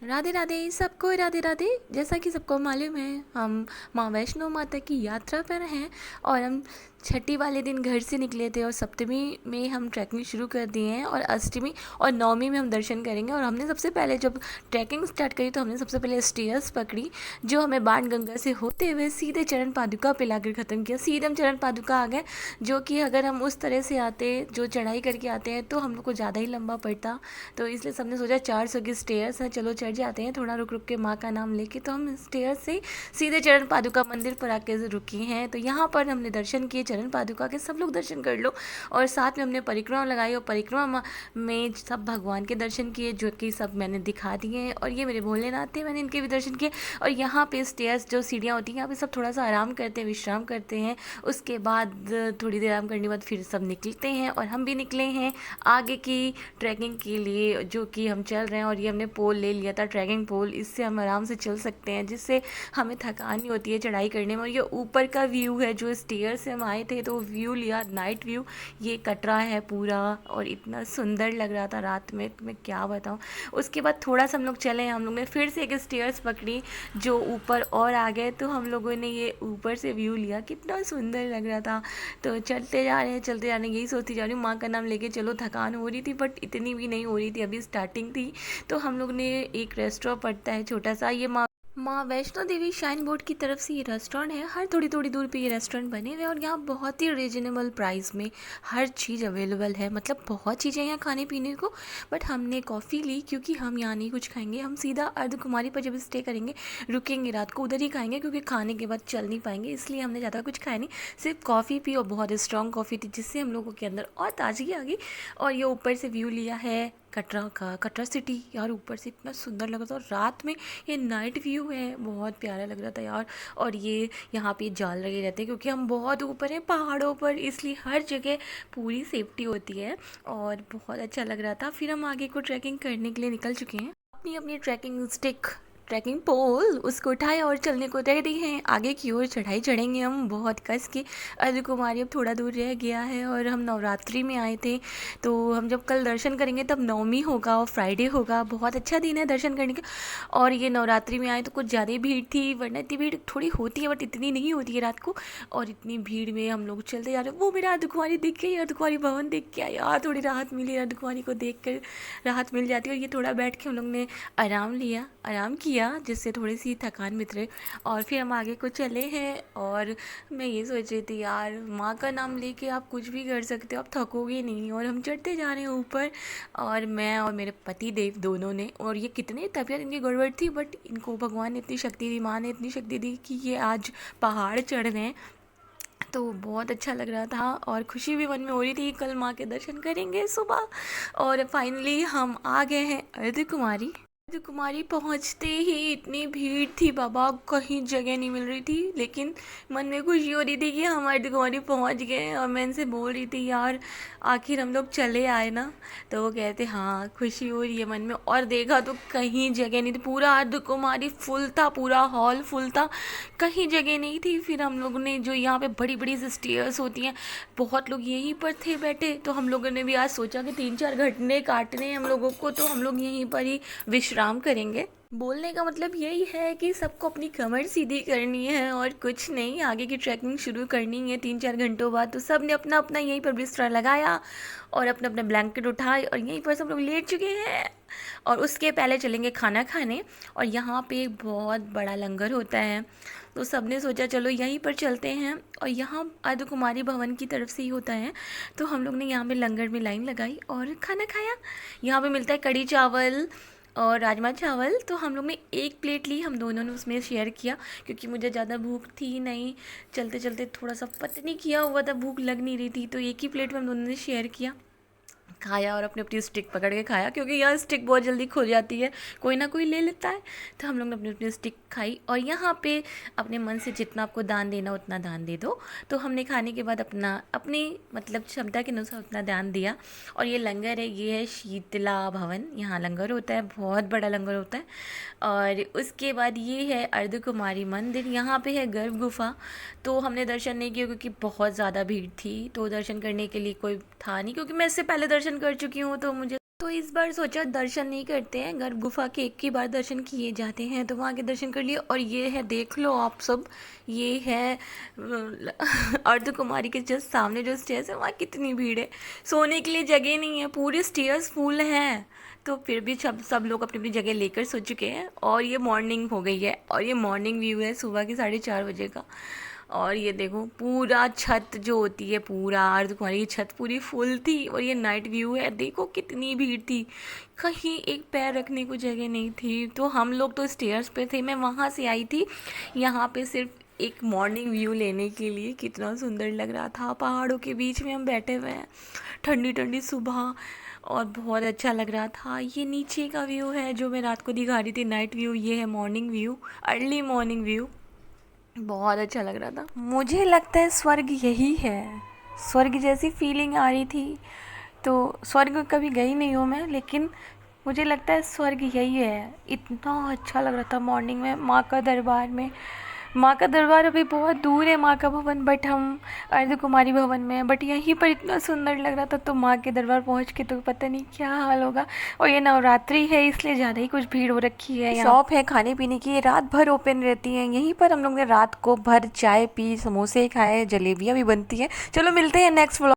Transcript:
राधे राधे सबको, राधे राधे। जैसा कि सबको मालूम है, हम माँ वैष्णो माता की यात्रा पर हैं और हम छठी वाले दिन घर से निकले थे और सप्तमी में हम ट्रैकिंग शुरू कर दिए हैं और अष्टमी और नवमी में हम दर्शन करेंगे। और हमने सबसे पहले जब ट्रैकिंग स्टार्ट करी तो हमने सबसे पहले स्टेयर्स पकड़ी जो हमें बाण गंगा से होते हुए सीधे चरण पादुका पे लाकर ख़त्म किया। सीधे हम चरण पादुका आ गए, जो कि अगर हम उस तरह से आते, जो चढ़ाई करके आते हैं, तो हम लोग को ज़्यादा ही लंबा पड़ता। तो इसलिए सबने सोचा 400 की स्टेयर्स हैं, चलो चढ़ जाते हैं थोड़ा रुक रुक के माँ का नाम लेके। तो हम स्टेयर्स से सीधे चरण पादुका मंदिर पर आके रुके हैं। तो यहाँ पर हमने दर्शन किए चरण पादुका के, सब लोग दर्शन कर लो। और साथ में हमने परिक्रमा लगाई और परिक्रमा में सब भगवान के दर्शन किए, जो कि सब मैंने दिखा दिए हैं। और ये मेरे भोलेनाथ थे, मैंने इनके भी दर्शन किए। और यहाँ पे स्टेयर्स जो सीढ़ियाँ होती हैं, यहाँ पे सब थोड़ा सा आराम करते हैं, विश्राम करते हैं। उसके बाद थोड़ी देर आराम करने के बाद फिर सब निकलते हैं और हम भी निकले हैं आगे की ट्रैकिंग के लिए, जो कि हम चल रहे हैं। और ये हमने पोल ले लिया था, ट्रैकिंग पोल, इससे हम आराम से चल सकते हैं, जिससे हमें थकान नहीं होती है चढ़ाई करने में। और ये ऊपर का व्यू है, जो स्टेयर से हम आए थे तो व्यू लिया, नाइट व्यू। ये कटरा है पूरा और इतना सुंदर लग रहा था रात में, मैं क्या बताऊँ। उसके बाद थोड़ा सा हम लोग चले, हम लोग ने फिर से एक स्टेयर्स पकड़ी जो ऊपर और आ गए, तो हम लोगों ने ये ऊपर से व्यू लिया, कितना सुंदर लग रहा था। तो चलते जा रहे हैं, चलते जा रहे हैं, यही सोचती जा रही हूँ माँ का नाम लेके चलो। थकान हो रही थी बट इतनी भी नहीं हो रही थी, अभी स्टार्टिंग थी। तो हम लोग ने एक रेस्टोरेंट पड़ता है छोटा सा, ये माँ वैष्णो देवी शाइन बोर्ड की तरफ से ये रेस्टोरेंट है। हर थोड़ी थोड़ी दूर पे ये रेस्टोरेंट बने हुए हैं और यहाँ बहुत ही रीजनेबल प्राइस में हर चीज़ अवेलेबल है। मतलब बहुत चीज़ें यहाँ खाने पीने को। बट हमने कॉफ़ी ली क्योंकि हम यहाँ नहीं कुछ खाएंगे, हम सीधा अर्धकुमारी पर जब स्टे करेंगे, रुकेंगे रात को, उधर ही खाएंगे, क्योंकि खाने के बाद चल नहीं पाएंगे। इसलिए हमने ज़्यादा कुछ खाया नहीं, सिर्फ कॉफ़ी पी और बहुत स्ट्रॉन्ग कॉफ़ी थी, जिससे हम लोगों के अंदर और ताजगी आ गई। और ये ऊपर से व्यू लिया है कटरा का, कटरा सिटी यार, ऊपर से इतना सुंदर लग रहा था। और रात में ये नाइट व्यू है, बहुत प्यारा लग रहा था यार। और ये यहाँ पे जाल लगे रहते हैं क्योंकि हम बहुत ऊपर हैं पहाड़ों पर, इसलिए हर जगह पूरी सेफ्टी होती है और बहुत अच्छा लग रहा था। फिर हम आगे को ट्रैकिंग करने के लिए निकल चुके हैं। अपनी अपनी ट्रैकिंग स्टिक, ट्रैकिंग पोल, उसको उठाया और चलने को रेडी हैं। आगे की ओर चढ़ाई चढ़ेंगे हम बहुत कस के। अर्धकुमारी अब थोड़ा दूर रह गया है और हम नवरात्रि में आए थे, तो हम जब कल दर्शन करेंगे तब नवमी होगा और फ्राइडे होगा। बहुत अच्छा दिन है दर्शन करने का। और ये नवरात्रि में आए तो कुछ ज़्यादा भीड़ थी, वरना इतनी भीड़ थोड़ी होती है बट इतनी नहीं होती है रात को। और इतनी भीड़ में हम लोग चलते जा रहे हैं। वो मेरा अर्धकुमारी दिख गई, अर्धकुमारी भवन दिख गया यार, थोड़ी राहत मिली, अर्धकुमारी को देख कर राहत मिल जाती है। और ये थोड़ा बैठ के हम लोग ने आराम लिया, आराम किया, जिससे थोड़ी सी थकान मिटे। और फिर हम आगे को चले हैं। और मैं ये सोच रही थी यार, माँ का नाम लेके आप कुछ भी कर सकते हो, आप थकोगे नहीं। और हम चढ़ते जा रहे हैं ऊपर, और मैं और मेरे पति देव दोनों ने। और ये कितनी तबीयत इनकी गड़बड़ थी बट इनको भगवान ने इतनी शक्ति दी, माँ ने इतनी शक्ति दी कि ये आज पहाड़ चढ़ रहे हैं। तो बहुत अच्छा लग रहा था और खुशी भी मन में हो रही थी, कल माँ के दर्शन करेंगे सुबह। और फाइनली हम आ गए हैं अर्धकुमारी। अर्धकुमारी पहुँचते ही इतनी भीड़ थी बाबा, कहीं जगह नहीं मिल रही थी। लेकिन मन में खुशी हो रही थी कि हम अर्धकुमारी पहुँच गए। और मैं इनसे बोल रही थी यार, आखिर हम लोग चले आए ना। तो वो कहते हाँ, खुशी हो रही है मन में। और देखा तो कहीं जगह नहीं थी, पूरा अर्धकुमारी फुल था, पूरा हॉल फुल था, कहीं जगह नहीं थी। फिर हम लोगों ने, जो यहाँ पे बड़ी बड़ी सी स्टेयर्स होती हैं, बहुत लोग यहीं पर थे बैठे। तो हम लोगों ने भी आज सोचा कि 3-4 घंटे काटने हैं हम लोगों को, तो हम लोग यहीं पर ही विश्राम करेंगे। बोलने का मतलब यही है कि सबको अपनी कमर सीधी करनी है और कुछ नहीं, आगे की ट्रैकिंग शुरू करनी है 3-4 घंटों बाद। तो सब ने अपना अपना यहीं पर बिस्तर लगाया और अपने अपने ब्लैंकेट उठाए और यहीं पर सब लोग लेट चुके हैं। और उसके पहले चलेंगे खाना खाने। और यहाँ पे एक बहुत बड़ा लंगर होता है, तो सब ने सोचा चलो यहीं पर चलते हैं। और यहाँ अर्धकुमारी भवन की तरफ से ही होता है। तो हम लोग ने यहाँ पे लंगर में लाइन लगाई और खाना खाया। यहाँ पे मिलता है कढ़ी चावल और राजमा चावल। तो हम लोग ने एक प्लेट ली, हम दोनों ने उसमें शेयर किया, क्योंकि मुझे ज़्यादा भूख थी नहीं, चलते चलते थोड़ा सा पतनी किया हुआ था, भूख लग नहीं रही थी। तो एक ही प्लेट में हम दोनों ने शेयर किया, खाया और अपनी अपनी स्टिक पकड़ के खाया, क्योंकि यहाँ स्टिक बहुत जल्दी खो जाती है, कोई ना कोई ले लेता है। तो हम लोग ने अपनी अपनी स्टिक खाई। और यहाँ पे अपने मन से जितना आपको दान देना उतना दान दे दो। तो हमने खाने के बाद अपना अपनी मतलब क्षमता के अनुसार उतना दान दिया। और ये लंगर है, ये है शीतला भवन, यहाँ लंगर होता है, बहुत बड़ा लंगर होता है। और उसके बाद ये है अर्धकुमारी मंदिर, यहाँ पे है गर्भ गुफा। तो हमने दर्शन नहीं किया क्योंकि बहुत ज़्यादा भीड़ थी, तो दर्शन करने के लिए कोई था नहीं, क्योंकि मैं इससे पहले दर्शन कर चुकी हूँ तो मुझे तो इस बार सोचा दर्शन नहीं करते हैं, गर्भ गुफा के एक ही बार दर्शन किए जाते हैं, तो वहाँ के दर्शन कर लिए। और ये है, देख लो आप सब, ये है अर्ध कुमारी के जस्ट सामने जो स्टेयर्स है, वहाँ कितनी भीड़ है, सोने के लिए जगह नहीं है, पूरे स्टेयर्स फुल हैं। तो फिर भी सब सब लोग अपनी अपनी जगह लेकर सो चुके हैं, और ये मॉर्निंग हो गई है, और ये मॉर्निंग व्यू है सुबह के 4:30 बजे का। और ये देखो पूरा छत जो होती है, पूरा अर्धकुमारी की छत पूरी फुल थी, और ये नाइट व्यू है, देखो कितनी भीड़ थी, कहीं एक पैर रखने को जगह नहीं थी। तो हम लोग तो स्टेयर्स पे थे, मैं वहाँ से आई थी यहाँ पे सिर्फ एक मॉर्निंग व्यू लेने के लिए। कितना सुंदर लग रहा था, पहाड़ों के बीच में हम बैठे हुए हैं, ठंडी ठंडी सुबह, और बहुत अच्छा लग रहा था। ये नीचे का व्यू है जो मैं रात को दिखा रही थी, नाइट व्यू। ये है morning view, early morning view, बहुत अच्छा लग रहा था। मुझे लगता है स्वर्ग यही है, स्वर्ग जैसी फीलिंग आ रही थी। तो स्वर्ग कभी गई नहीं हूँ मैं, लेकिन मुझे लगता है स्वर्ग यही है। इतना अच्छा लग रहा था मॉर्निंग में माँ का दरबार में। माँ का दरबार अभी बहुत दूर है, माँ का भवन, बट हम अर्ध कुमारी भवन में हैं, बट यहीं पर इतना सुंदर लग रहा था। तो माँ के दरबार पहुँच के तो पता नहीं क्या हाल होगा। और ये नवरात्रि है, इसलिए ज़्यादा ही कुछ भीड़ हो रखी है। शॉप है खाने पीने की, रात भर ओपन रहती है। यहीं पर हम लोग ने रात को भर चाय पी, समोसे खाए, जलेबियाँ भी बनती हैं। चलो मिलते हैं नेक्स्ट व्लॉग।